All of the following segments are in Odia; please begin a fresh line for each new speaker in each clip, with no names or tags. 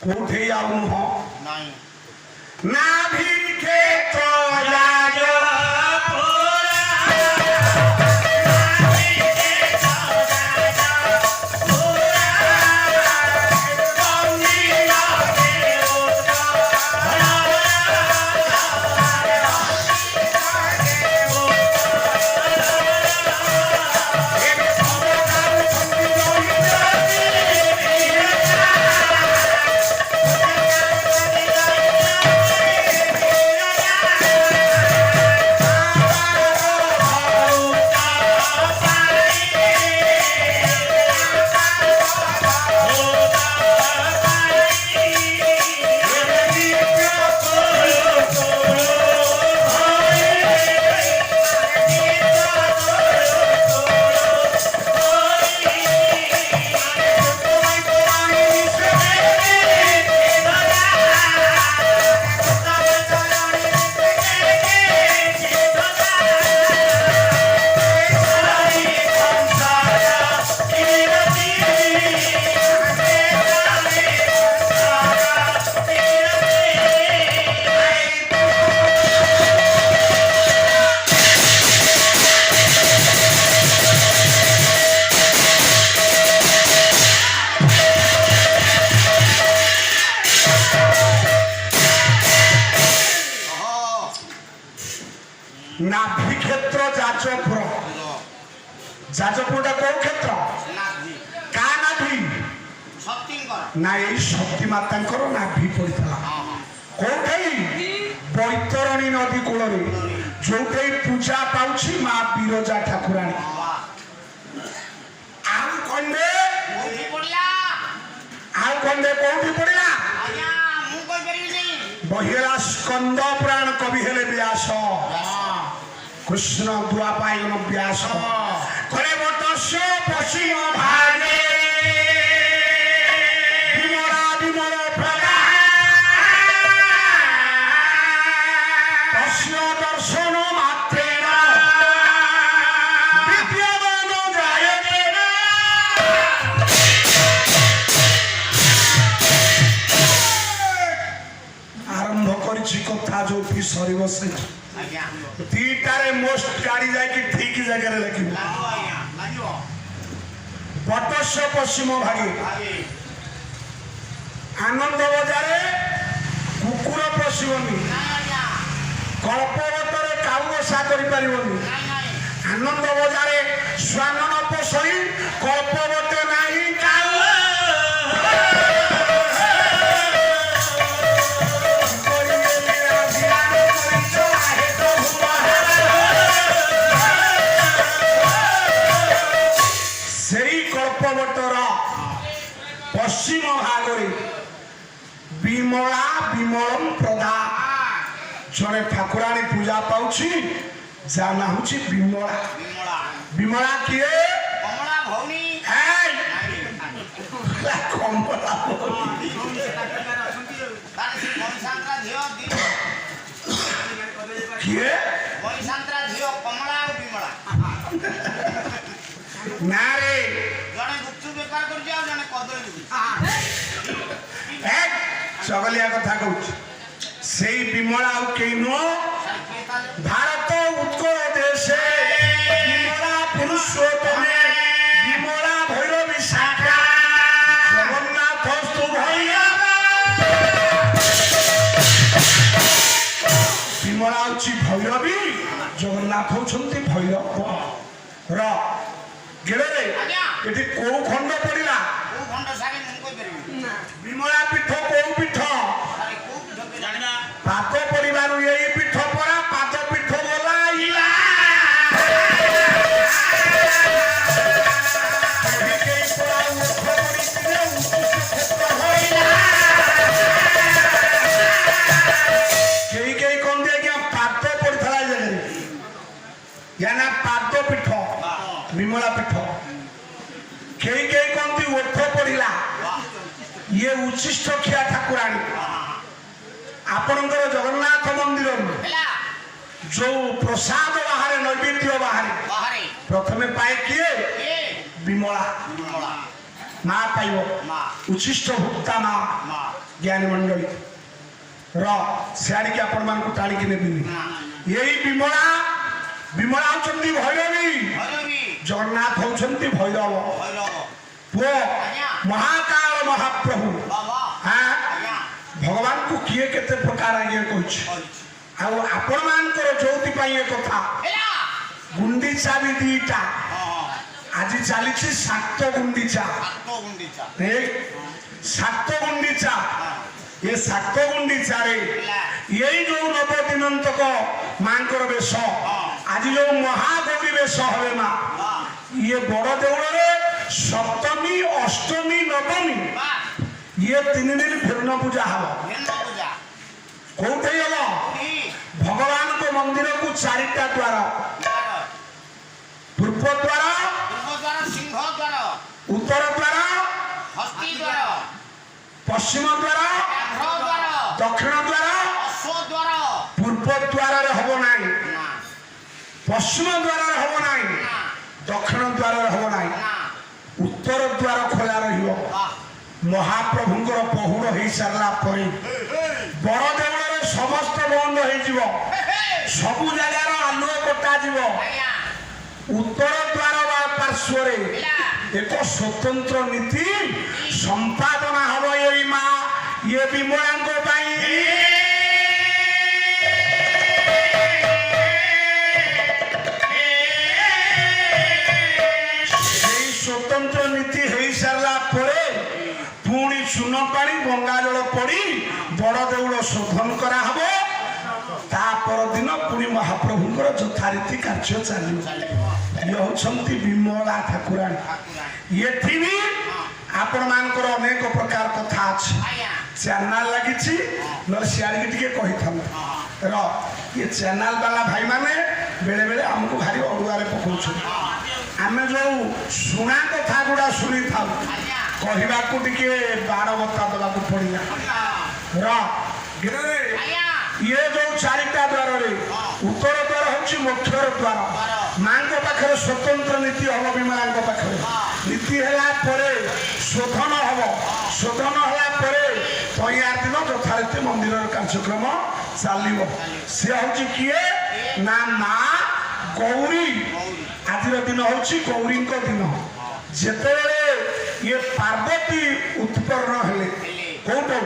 कोठे आउनु हो
नहीं
नाभि क्षेत्र राज नाभि क्षेत्र जाजपुर जाजपुरटा कौ क्षेत्र
नाभि
का नाभि
शक्तिंकर
ना ये शक्ति मातांकर नाभि पड़ता कोठे बैतरणी नदी कूल जो पूजा पाउछि माँ बिरजा ठाकुराणी आउ खंडे
कोठी पड़िया
कौटी पड़ा
आज्ञा मु कोइ परिबि नहीं
बहिरा स्कंद पुराण कवि हेले व्यास कृष्ण द्वापायन व्यास करे बतस्य पश्चिम भागे विमला विमल प्रदा तस्य दर्शन मात्रेण विद्यमान जायते आरंभ करिछि कथा जो भी सरिव से
आज्ञा
दीटारे मोस्ट गाड़ी जाके ठीक जगह लगी
लागो आज्ञा लागो
बटस्य पश्चिम भागे
आगे
आनंद बजारे कुकुर पशिबनी
नहीं आज्ञा
कल्पवतरे काउ बसा करि परिबनी
नहीं
आनंद बजारे स्वान न पसई कल्पवते नाही काउ पश्चिम भागरे विमला विमलम प्रदा जड़े ठाकुराणी पूजा पाउछि जाना होछि विमला
विमला
विमला किए
कमला भौनी
है
नहीं
कमला
मणिशांत्रा झियो
किए
मणिशांत्रा झियो कमला और विमला
ना रे
जने गुपचुप बेपार कर जाओ जने कदली बिकुची
एक चगलिया कथा कहूँ से विमला आउ केई नो भारत उत्कल देशे विमला पुरुषोत्तमे विमला भैरवी शाखा जगन्नाथ स्तु भैया विमला होची भैरवी जगन्नाथ होचंती भैरव र गेले एठी को खंड पड़िला
को खंड सारे मु कोइ परिबि
विमला पीठ को पीठ
सारे को पीठ जानिना
पाद परिवार यही पीठ पड़ा पाद पीठ बोला इला कई कौन दिया कि पाद पड़ता या ना पाद पीठ विमला पीठ कई कौन दी ओठ पड़ा ये उच्चिष्ट खिया ठाकुराणी आपणकर जगन्नाथ मंदिर जो प्रसाद बाहर नैवेद्य बाहर प्रथमे पाए किए विमला
विमला
माँ पाइब
माँ
उच्छिष्ट भुक्ता माँ
माँ
ज्ञानी मंडली सियाड़ी के आपण मान को टाणी के नेबी यही विमला विमला होचंती भैरवी
ଭୈରବୀ
जगन्नाथ होचंती भैरव
ଭୈରବ
पुओ महाकाल महाप्रभु
ବାବା
हाँ
ଆଜ୍ଞା
भगवान को किए केते प्रकार आगे कहछ
କହିଛି
आ आपण मान को जोति पाई ए कथा
ହେଲା
गुंडीचा भी दीटा
ହଁ
आज चली सात गुंडीचा
ସାତ ଗୁଣ୍ଡିଚା
सात गुंडीचा ये सात गुंडीचा रे यही जो नवदिनंतक मांकर वेश आज जो महागौरी वेश हवे माँ ये बड़ देउल रे सप्तमी अष्टमी नवमी
ବା
ये 3 दिन फिरन पूजा हब
ଭେନ୍ନ ପୂଜା
कौटे हब
କୋଉଠି
भगवान को मंदिर को 4टा द्वार
ଦ୍ୱାର
पूर्व द्वार
ପୂର୍ବ ଦ୍ୱାର ସିଂହ ଦ୍ୱାର
उत्तर द्वार
ହସ୍ତି ଦ୍ୱାର
पश्चिम द्वार
ବ୍ୟାଘ୍ର ଦ୍ୱାର
दक्षिण द्वार
ଅଶ୍ୱ ଦ୍ୱାର
पूर्व द्वार हब ना
ନା
पश्चिम द्वार हब ना
ନା
दक्षिण द्वार हब ना
ନା
उत्तर द्वार खोला रहियो
ବା
महाप्रभुଙ୍କର ପହୁଡ଼ ହେଇ ସାରିଲା ପରେ ବଡ଼ ଦେଉଳରେ ସମସ୍ତ ବନ୍ଦ ହେଇଯିବ ସବୁ ଜାଗାର ଆଲୁଅ କଟାଯିବ
ଆଜ୍ଞା
ଉତ୍ତର ଦ୍ୱାର ବା ପାର୍ଶ୍ୱରେ
ହେଲା
ଏକ ସ୍ୱତନ୍ତ୍ର ନୀତି ସମ୍ପାଦନା ହବ ଏଇ ମା ଇଏ ବିମଳାଙ୍କ ପାଇଁ ସେଇ ସ୍ୱତନ୍ତ୍ର ନୀତି ହେଇ ସାରିଲା ପରେ ପୁଣି ଚୂନ ପାଣି ଗଙ୍ଗା ଜଳ ପଡ଼ି ବଡ଼ ଦେଉଳ ଶୋଧନ କରାହବ ତା ପରଦିନ ପୁଣି ମହାପ୍ରଭୁଙ୍କର ଯଥାରୀତି କାର୍ଯ୍ୟ ଚାଲିବ ଇଏ ହେଉଛନ୍ତି ବିମଳା ଠାକୁରାଣୀ ଏଠି ବି ଆପଣମାନଙ୍କର ଅନେକ ପ୍ରକାର କଥା ଅଛି
ଆଜ୍ଞା
ଚ୍ୟାନେଲ ଲାଗିଛି ନହେଲେ ସିଆଡ଼ିକି ଟିକେ କହିଥାନ୍ତୁ ର ଇଏ ଚ୍ୟାନେଲ ବାଲା ଭାଇମାନେ ବେଳେବେଳେ ଆମକୁ ଭାରି ଅଡ଼ୁଆରେ ପକାଉଛନ୍ତି ଆମେ ଯେଉଁ ଶୁଣା କଥା ଗୁଡ଼ା ଶୁଣିଥାଉ
ଆଜ୍ଞା
କହିବାକୁ ଟିକେ ବାର ବତା ଦେବାକୁ ପଡ଼ିଲା ର ଗିରରେ
ଆଜ୍ଞା
ଇଏ ଯୋଉ 4ଟା ଦ୍ୱାରରେ ଉତ୍ତର ଦ୍ୱାର ହେଉଛି ମୁଖ୍ୟର ଦ୍ୱାର ମାଙ୍କ ପାଖରେ ସ୍ୱତନ୍ତ୍ର ନୀତି ହବ ବିମଳାଙ୍କ ପାଖରେ ନୀତି ହେଲା ପରେ ଶୋଧନ ହବ ଶୋଧନ ହେଲା ପରେ ତୟାର ଦିନ ଯଥାରୀତି ମନ୍ଦିରର କାର୍ଯ୍ୟକ୍ରମ ଚାଲିବ ସେ ହେଉଛି କିଏ ନା ମା ଗୌରୀ ଆଜିର ଦିନ ହେଉଛି ଗୌରୀଙ୍କ ଦିନ ଯେତେବେଳେ ଇଏ ପାର୍ବତୀ ଉତ୍ପନ୍ନ ହେଲେ କୋଉଠୁ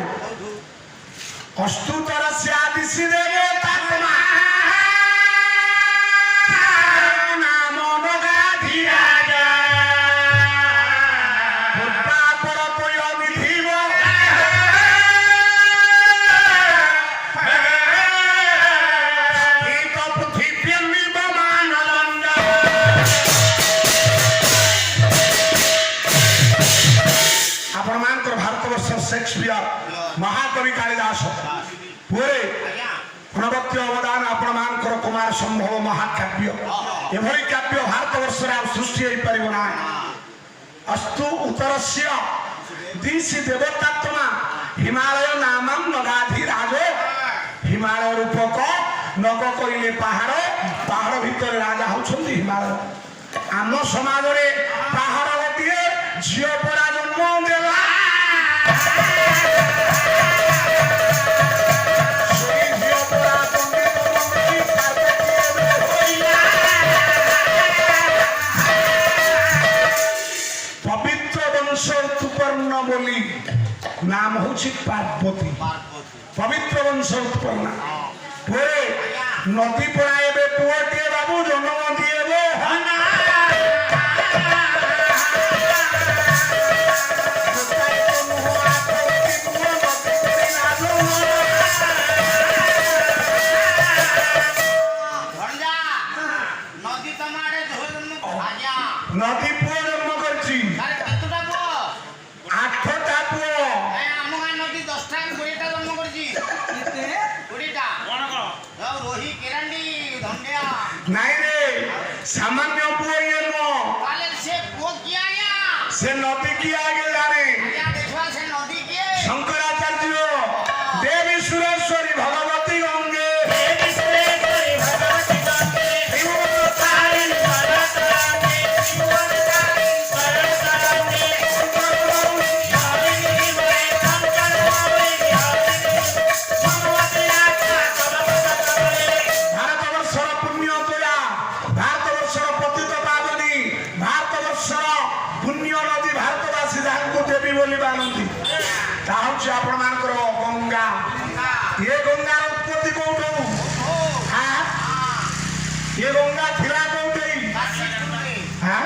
ଅସ୍ତୁତର ସେ ଆଦିଶି ଦେବେ ତାତ୍ମା ନାମ ନଗାଧି ରାଜା ପୂର୍ବାପର ତୋୟ ବିଧିବ ସ୍ଥିତ ପୃଥିବୀ ନିବମାନ ଦଣ୍ଡ ଆପଣମାନଙ୍କର ଭାରତବର୍ଷ ସେକ୍ସପିୟର ମହାକବି କାଳିଦାସ ପୁରେ
ଆଜ୍ଞା
ପ୍ରଣବତ୍ୟ ଅବଦାନ ଆପଣମାନଙ୍କର କୁମାର ସମ୍ଭବ ମହାକାବ୍ୟ ଏଭଳି କାବ୍ୟ ଭାରତବର୍ଷରେ ଆଉ ସୃଷ୍ଟି ହେଇପାରିବ ନାହିଁ ଅସ୍ତୁ ଉତ୍ତରସ୍ୟ ଦିଶି ଦେବତାତ୍ମା ହିମାଳୟ ନାମଂ ନଗାଧି ରାଜ ହିମାଳୟ ରୂପକ ନଗ କହିଲେ ପାହାଡ଼ ପାହାଡ଼ ଭିତରେ ରାଜା ହଉଛନ୍ତି ହିମାଳୟ ଆମ ସମାଜରେ ପାହାଡ଼ ଗୋଟିଏ ଝିଅ ପରା ଜନ୍ମ ଦେଲା ସେଇ ଝିଅ ପରା ପଣ୍ଡିତ ମନ୍ତ୍ରୀ ପାର୍ବତୀ ଏବେ ହୋଇଲା। ପବିତ୍ର ବଂଶ ଉତ୍ପନ୍ନ ବୋଲି ନାମ ହଉଛି ପାର୍ବତୀ
ପାର୍ବତୀ
ପବିତ୍ର ବଂଶ ଉତ୍ପନ୍ନ ପୁଅ ନଦୀ ପଡ଼ା ଏବେ ପୁଅଟିଏ ବାବୁ ଜନ୍ମ ଦିଏ ହନା
ଭଣଜା ନଦୀ ତମ ଆଡେ ଧୋଇ ଆଜ୍ଞା
ନଦୀ ପୁଅ ଜନ୍ମ କରିଛି
ତାର କେତେଟା ପୁଅ
8ଟା ପୁଅ
ଆମ ଗାଁ ନଦୀ 10ଟା 20ଟା ଜନ୍ମ କରିଛି 20ଟା କଣ କଣ ରୋହି କେରାଣ୍ଡି ଧଣ୍ଡିଆ
ନାଇଁ ରେ ସାମାନ୍ୟ ପୁଅ ଇଏ ନୁହଁ
ତାହେଲେ ସେ ପୁଅ କିଏ ଆଜ୍ଞା
ସେ ନଦୀ କିଏ ଆଗେ ଜାଣେ
ଆଜ୍ଞା ଦେଖିବା ସେ ନଦୀ କିଏ
ଶଙ୍କରାଚାର୍ଯ୍ୟ ଦେବୀ ସୁରେଶ୍ୱରୀ ଭଗବତୀ ଗଙ୍ଗେ হচ্ছে আপনার গঙ্গা এ গঙ্গার উৎপত্তি কোউঠু হ্যাঁ এ গঙ্গা থিলা কোউঠি হ্যাঁ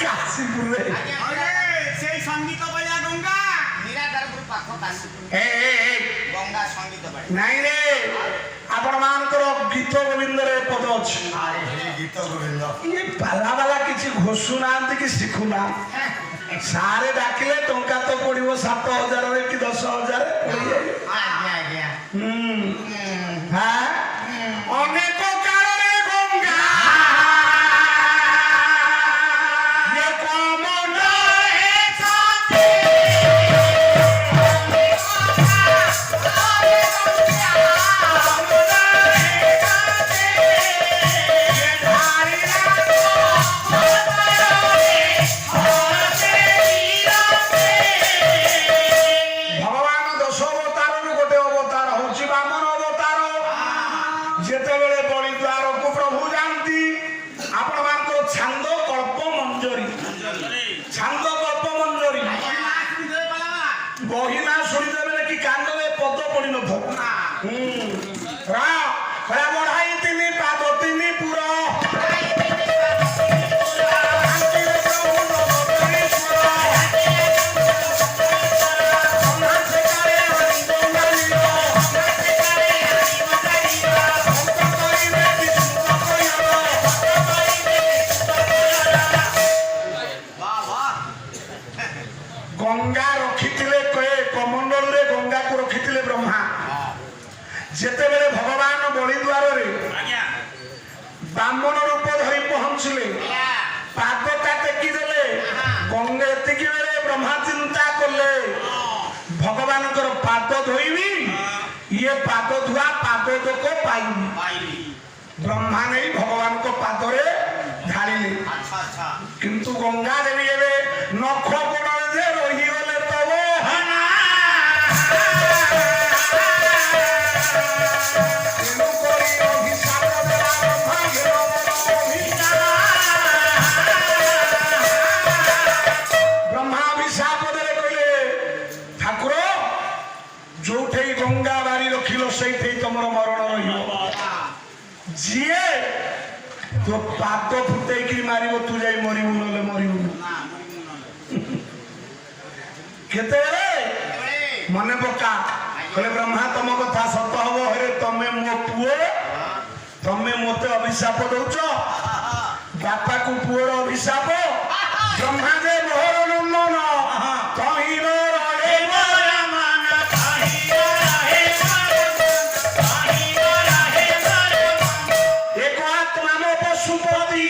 কাশীপুরে
সেই সঙ্গীত বলিয়া গঙ্গা নিরাদারপুর পাখ কাশীপুর গঙ্গা সঙ্গীত বাড়ি
নাই রে ଆପଣମାନଙ୍କର ଗୀତ ଗୋବିନ୍ଦରେ ପଦ ଅଛି
ଗୀତ ଗୋବିନ୍ଦ
ଇଏ ପାଲା ବାଲା କିଛି ଘୋଷୁନାହାନ୍ତି କି ଶିଖୁନାହାନ୍ତି ସାରେ ଡାକିଲେ ଟଙ୍କା ତ ପଡିବ 7,000 କି 10,000
ଆଜ୍ଞା
ଅନେକ କାଳରେ ଗଙ୍ଗା गंगा रखिथिले कमंडल रे गंगा को रखिथिले ब्रह्मा जेते बेले भगवान बलि द्वार रे ब्राह्मण रूप धरी पहुंचले पादटा टेकी देले गंगा एतिकी बेले ब्रह्मा चिंता करले भगवान कर पाद धोइबी ये पाद धुआ पाद को पाइबी ब्रह्मा नहीं भगवान को पाद रे ढालिले किंतु गंगा देवी एबे नख कोण जे रही गले तब हना तेनु करी अभिशाप देला भाग्य ब्रह्मा अभिशाप देले कहले ठाकुर जोठे गंगा बारी रखिलो सेठे तमर मरण रहियो जिए तो पाद फुटाई कि मारिबो तू जाई मरिबु नले मरिबु केते मने पका कहले ब्रह्मा तुम कथा सत हबो हे तमे मो पुओ तमे मते अभिशाप दउछ बापा को पुओर अभिशाप ब्रह्मा दे मोहर नंदन तही रे मन तही रहे एक आत्मा में पशुपति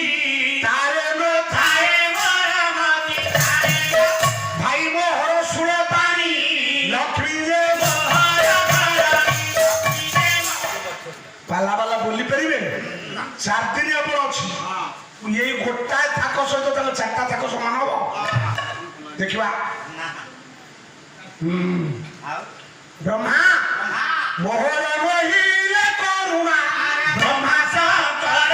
तारे न थाए मरमति थाए भाई मोहर सुण पानी लक्ष्मी जे पाला बाला बोली परिबे 4 दिन अपन अछि यही गोटाए थाक सहित तक 4टा थाक समान हो देखिबा ब्रह्मा मोहर रहिले करुणा ब्रह्मा शंकर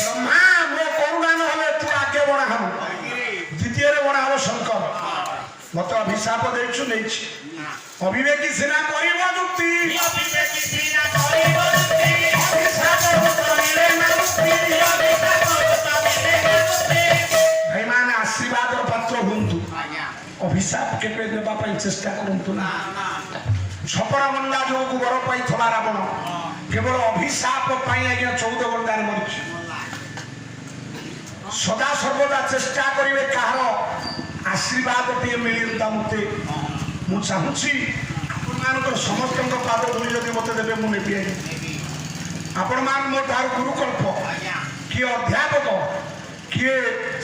ब्रह्मा मो करुणा न हले तू आगे बड़ा हम द्वितीय रे बड़ा हम शंकर मत अभिशाप देछु नेछि अविवेकी सेना करिबो जुक्ति अविवेकी सेना करिबो जुक्ति अभिशाप करिले ना मुक्ति अभिशाप करिले ना मुक्ति भाई माने आशीर्वाद पात्र हुंतु अभिशाप केबे देबा पई चेष्टा करंतु ना छपरा मंडा जो को वर पई थला रावण केवल अभिशाप पई आज्ञा 14 बंदार मरछि सदा सर्वदा चेष्टा करिवे कहार आशीर्वाद टे मिलिंता मते मु चाहूची आपनकर समस्त पाद धुई जदि मते देबे मु नेबी आपण मान मो तार गुरुकल्प कि अध्यापक कि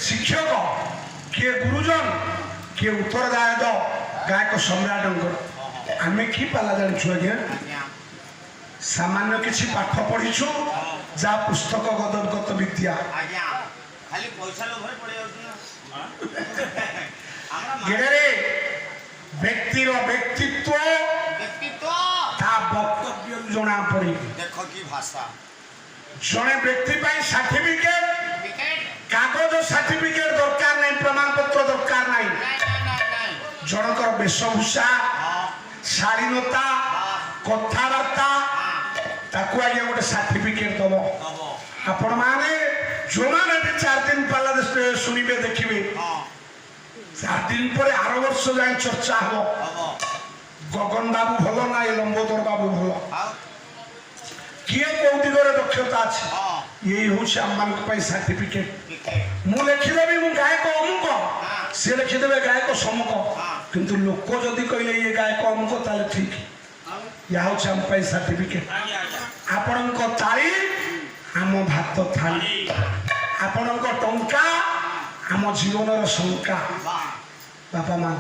शिक्षक कि गुरुजन कि उत्तरदायक गायक सम्राट आमे कि पाला जानिछु आज्ञा सामान्य किछि पाठ पढिछु जा पुस्तक गदगत विद्या
खाली पैसा लोभरे पड़े
गेरे व्यक्तिर व्यक्तित्व ता वक्तव्य जना पड़ी
देखो की भाषा
जने व्यक्ति पाई सर्टिफिकेट ଜଣଙ୍କର ବେଶଭୂଷା ଶାଳୀନତା କଥାବାର୍ତ୍ତା ତାକୁ ଆଜ୍ଞା ଗୋଟେ ସାର୍ଟିଫିକେଟ ଦବ। ଆପଣ ମାନେ ଯୋଉମାନେ 4 ଦିନ ପାଲା ଶୁଣିବେ ଦେଖିବେ 4 ଦିନ ପରେ ଆର ବର୍ଷ ଯାଏ ଚର୍ଚ୍ଚା ହବ ଗଗନ ବାବୁ ଭଲ ନା ଏ ଲମ୍ବୋଦର ବାବୁ ଭଲ, କିଏ କୋଉ ଦିଗରେ ଦକ୍ଷତା ଅଛି, ଏଇ ହଉଛି ଆମମାନଙ୍କ ପାଇଁ ସାର୍ଟିଫିକେଟ। ମୁଁ ଲେଖିଦେବି ମୁଁ ଗାୟକ ଅମୁକ, ସେ ଲେଖିଦେବେ ଗାୟକ ସମୁକ, କିନ୍ତୁ ଲୋକ ଯଦି କହିଲେ ଇଏ ଗାୟକ ଅମୁକ ତାହେଲେ ଠିକ। ଏହା ହଉଛି ଆମ ପାଇଁ ସାର୍ଟିଫିକେଟ। ଆପଣଙ୍କ ତାଳି ଆମ ଭାତ ଥାଳି, ଆପଣଙ୍କ ଟଙ୍କା ଆମ ଜୀବନର ଶଙ୍କା। ବାପା ମା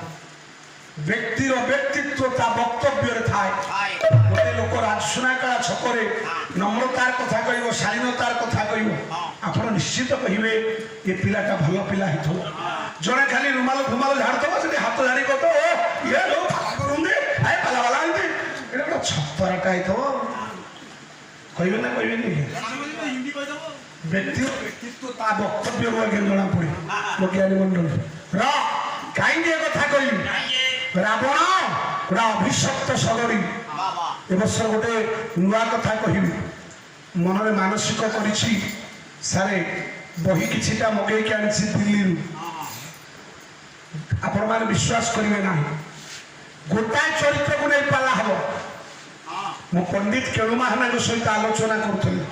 ବ୍ୟକ୍ତିର ବ୍ୟକ୍ତିତ୍ୱ ତା ବକ୍ତବ୍ୟରେ ଥାଏ। ଗୋଟେ ଲୋକ ରାଜସୁନାକାଳା ଛକରେ ନମ୍ରତାର କଥା କହିବ, ଶାଳୀନତାର କଥା କହିବ, ଆପଣ ନିଶ୍ଚିତ କହିବେ ଏ ପିଲାଟା ଭଲ ପିଲା ହେଇଥିବ। ଜଣେ ଖାଲି ରୁମାଲ ଫୁମାଲ ଝାଡୁଥିବ, ସେଠି ହାତ ଝାଡି କରିଥିବ, ଇଏ ପାଲା କରୁନ୍ତି ପାଲା ବାଲା ଏମିତି, ଏଇଟା ଗୋଟେ ଛତରାଟା ହେଇଥିବ। କହିବେ ନା କହିବେନି? ବ୍ୟକ୍ତିର ବ୍ୟକ୍ତିତ୍ୱ ତା ବକ୍ତବ୍ୟରୁ ଆଜ୍ଞା ଜଣା ପଡେ। ଜ୍ଞାନୀ ମଣ୍ଡଳ କାହିଁକି ଏ କଥା କହିବି? ରାବଣ ଗୋଟେ ଅଭିଶପ୍ତ ସଗରୀ। ଏ ବର୍ଷ ଗୋଟେ ନୂଆ କଥା କହିବି, ମନରେ ମାନସିକ କରିଛି। ସାରେ ବହି କିଛିଟା ମଗେଇକି ଆଣିଛି ଦିଲ୍ଲୀରୁ। ଆପଣମାନେ ବିଶ୍ୱାସ କରିବେ ନାହିଁ, ଗୋଟାଏ ଚରିତ୍ରକୁ ନେଇ ପାଲା ହବ। ମୁଁ ପଣ୍ଡିତ କେଳୁମାହାନାଙ୍କ ସହିତ ଆଲୋଚନା କରୁଥିଲି,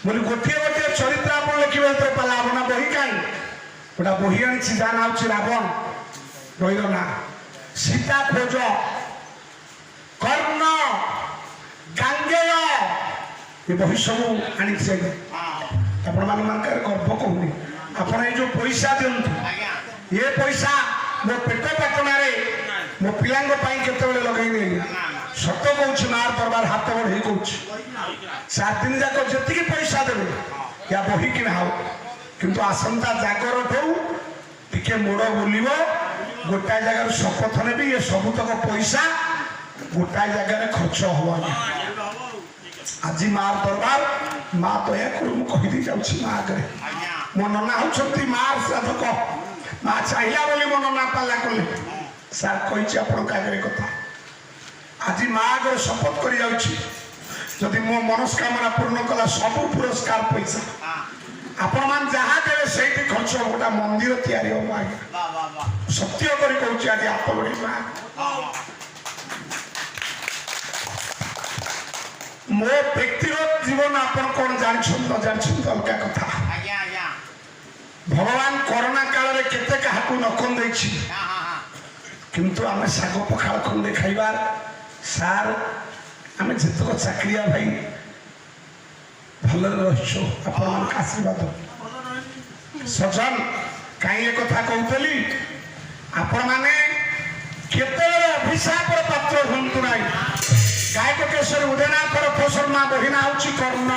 ବୋଲି ଗୋଟିଏ ଗୋଟିଏ ଚରିତ୍ର ଆପଣ ଲେଖିବେ ଏଥିରେ ପାଲା ହବ ନା ବହି କାହିଁ? ଗୋଟା ବହି ଆଣିଛି, ଯାହା ନାଁ ହଉଛି ରାବଣ, ବହିର ନା ସୀତା ଖୋଜ, କର୍ଣ୍ଣ, ଗାଙ୍ଗେୟ, ଏ ବହି ସବୁ ଆଣିଛି। ଆପଣ ମାନଙ୍କର ଗର୍ବ କହୁନି, ଆପଣ ଏଇ ଯୋଉ ପଇସା ଦିଅନ୍ତୁ, ଏ ପଇସା ମୋ ପେଟ ପାଟଣାରେ ମୋ ପିଲାଙ୍କ ପାଇଁ କେତେବେଳେ ଲଗେଇନି। ସତ କହୁଛି, ମାର ଦରବାର ହାତ ବଢେଇ କହୁଛି, 4 ଦିନ ଯାକ ଯେତିକି ପଇସା ଦେବେ ୟା ବହି କିଣା ହବ। କିନ୍ତୁ ଆସନ୍ତା ଜାଗରଠୁ ଟିକେ ମୋଡ଼ ବୁଲିବ, ଗୋଟାଏ ଜାଗାରୁ ଶପଥ ନେବି ଏ ସବୁତକ ପଇସା ଗୋଟାଏ ଜାଗାରେ ଖର୍ଚ୍ଚ ହବ। ଆଜି ମା ଦରବାର, ମା ଦୟା କରୁ ମୁଁ କହିଦେଇ ଯାଉଛି ମା ଆଗରେ। ମୋ ନନା ହଉଛନ୍ତି ମା ସାଧକ, ମା ଚାହିଁଲା ବୋଲି ମୋ ନନା ପାଲା କଲେ। ସାର୍ କହିଛି ଆପଣଙ୍କ ଆଗରେ କଥା, ଆଜି ମା ଆଗରେ ଶପଥ କରି ଯାଉଛି, ଯଦି ମୋ ମନସ୍କାମନା ପୂର୍ଣ୍ଣ କଲା ସବୁ ପୁରସ୍କାର ପଇସା ଆପଣମାନେ ଯାହା ଦେବେ ସେଇଠି ଖର୍ଚ୍ଚ ହବ। ଗୋଟା ମନ୍ଦିର ତିଆରି ହବ ଆଜ୍ଞା, ସତ୍ୟ କରି କହୁଛି। ଆଜି ହାତ ବଢି ମା, ମୋ ବ୍ୟକ୍ତିଗତ ଜୀବନ ଆପଣ କଣ ଜାଣିଛନ୍ତି ନ ଜାଣିଛନ୍ତି ଅଲଗା କଥା। ଭଗବାନ କରୋନା କାଳରେ କେତେ କାହାକୁ ନଖନ ଦେଇଛି, କିନ୍ତୁ ଆମେ ଶାଗ ପଖାଳ ଖଣ୍ଡେ ଖାଇବାର। ସାର୍ ଆମେ ଯେତେକ ଚାକିରିଆ ଭାଇ ଭଲରେ ରହିଛୁ, ଆପଣମାନଙ୍କ ଆଶୀର୍ବାଦ। ସଜନ କାହିଁ ଏ କଥା କହୁଥିଲି, ଆପଣମାନେ କେତେବେଳେ ଅଭିଶାପର ପାତ୍ର ହୁଅନ୍ତୁ ନାହିଁ। ଗାୟକ କେଶରୀ ଉଦୟନାଥର ଫସଲ ମା ବହି ନା ହଉଛି କର୍ଣ୍ଣ,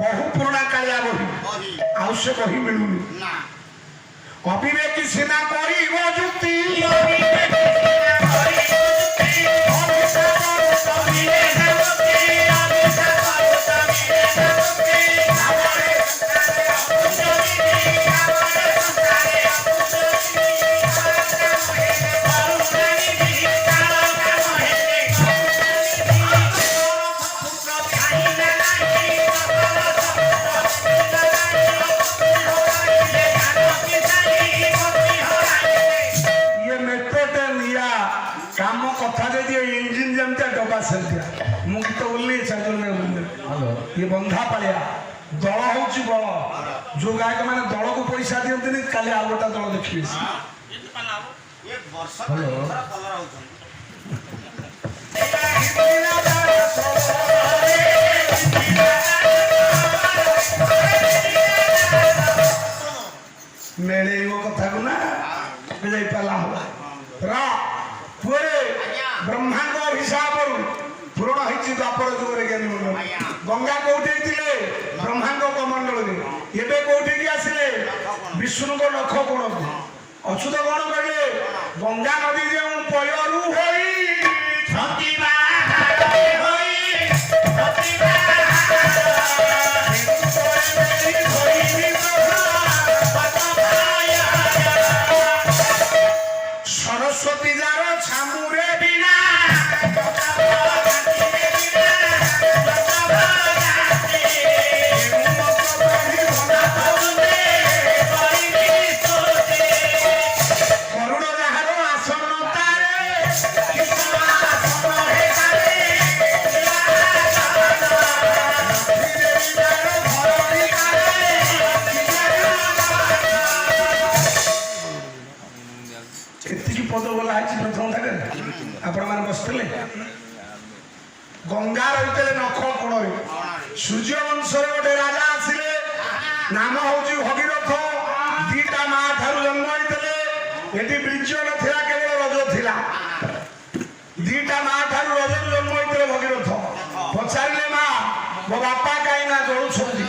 ବହୁ ପୁରୁଣା କାଳିଆ ବହି, ଆଉ ସେ ବହି ମିଳୁନି। ଅବିବେକୀ ସିନା କରିବ ଯୁକ୍ତି, ମୁଁ ଗୀତ ବୋଲିଲି ଇଏ ବନ୍ଧା ପାଳିଆ ଦଳ ହଉଛି ବଳ। ଯୋଉ ଗାୟକ ମାନେ ଦଳକୁ ପଇସା ଦିଅନ୍ତିନି, କାଲି ଆଉ ଗୋଟେ ଦଳ ଦେଖିବେ। ମେଳେଇବ କଥାକୁ ନା ଯାଇ ପାଲା ହବ। ବ୍ରହ୍ମାଙ୍କ ଅଭିଶାପରୁ ପୂରଣ ହେଇଛି ଦ୍ୱାପର ଯୁଗରେ ଜ୍ଞାନୀ ମଣ୍ଡଳ। ଗଙ୍ଗା କୋଉଠି ହେଇଥିଲେ? ବ୍ରହ୍ମାଙ୍କ କମଣ୍ଡଳରେ। ଏବେ କୋଉଠିକି ଆସିଲେ? ବିଷ୍ଣୁଙ୍କ ନଖ କୋଣକୁ। ଅଚ୍ୟୁତ କଣ କହିଲେ? ଗଙ୍ଗା ନଦୀ ଯେଉଁ ପୟରୁ ହୋଇ ମାନେ ବସିଥିଲେ ଗଙ୍ଗା ରହିଥିଲେ ନଖ କୋଣରେ ସୂର୍ଯ୍ୟ ବଂଶର ଗୋଟେ ରାଜା ଆସିଲେ ନାମ ହଉଛି ଭଗୀରଥ ଦିଟା ମା ଠାରୁ ଜନ୍ମ ହେଇଥିଲେ ଏଠି ବୀର୍ଯ୍ୟ ନଥିଲା କେବଳ ରଜ ଥିଲା ଦିଟା ମା ଠାରୁ ରଜରୁ ଜନ୍ମ ହେଇଥିଲେ ଭଗୀରଥ ପଚାରିଲେ ମା ମୋ ବାପା କାହିଁ ନା ଜଳୁଛନ୍ତି